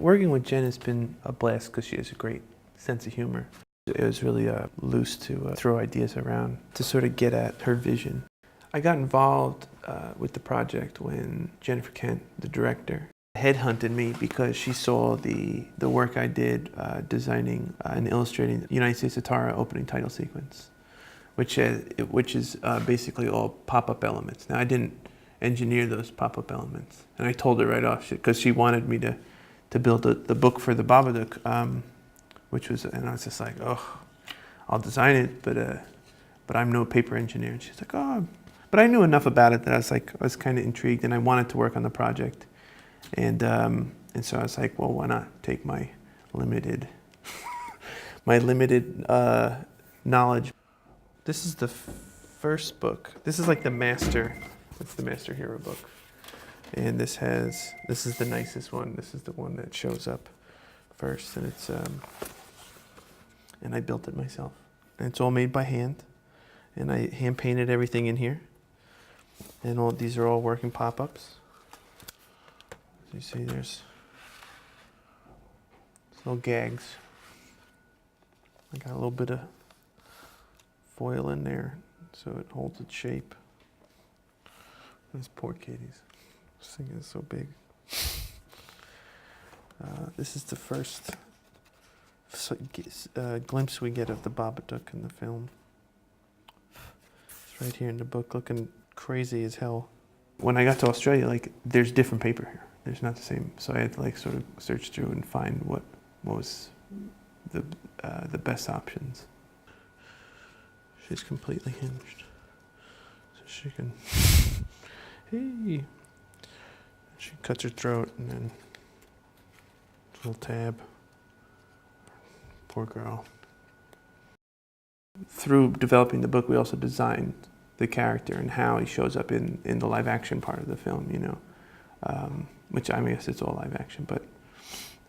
Working with Jen has been a blast because she has a great sense of humor. It was really loose to throw ideas around to sort of get at her vision. I got involved with the project when Jennifer Kent, the director, headhunted me because she saw the work I did designing and illustrating the United States of Tara opening title sequence, which is basically all pop-up elements. Now, I didn't engineer those pop-up elements, and I told her right off because she wanted me to build the book for the Babadook, and I was just like, oh, I'll design it, but I'm no paper engineer. And she's like, oh, but I knew enough about it that I was kind of intrigued, and I wanted to work on the project, and so I was like, well, why not take my limited knowledge. This is the first book. This is like the master. It's the Master Hero book, and this is the nicest one. This is the one that shows up first, and and I built it myself. And it's all made by hand, and I hand painted everything in here. And these are all working pop-ups. As you see, there's little gags. I got a little bit of foil in there so it holds its shape. Those poor kitties. This thing is so big. This is the first glimpse we get of the Babadook in the film. It's right here in the book, looking crazy as hell. When I got to Australia, there's different paper here. There's not the same, so I had to sort of search through and find what was the best options. She's completely hinged, so she can. Hey. She cuts her throat, and then little tab. Poor girl. Through developing the book, we also designed the character and how he shows up in the live action part of the film, which I guess it's all live action, but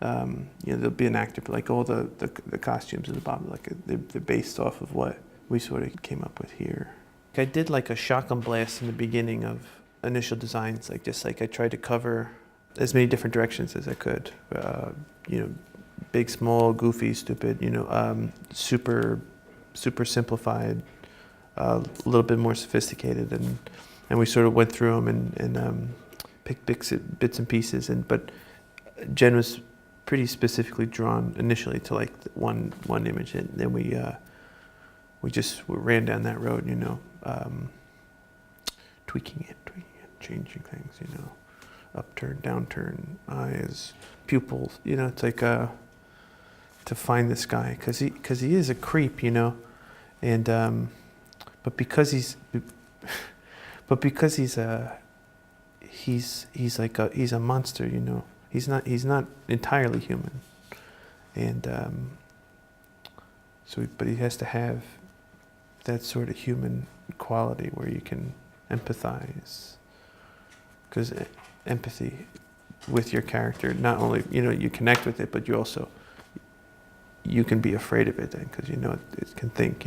there'll be an actor, but all the costumes of the Bob, they're based off of what we sort of came up with here. I did a shotgun blast in the beginning of initial designs, I tried to cover as many different directions as I could, big, small, goofy, stupid, super simplified, a little bit more sophisticated, and we sort of went through them and picked bits and pieces, but Jen was pretty specifically drawn initially to one image, and then we just ran down that road, tweaking it, changing things, upturn, downturn, eyes, pupils, it's to find this guy, because he is a creep, and but because he's a monster, he's not entirely human, and but he has to have that sort of human quality where you can empathize, because empathy with your character, not only you connect with it, but you can be afraid of it then, because it can think,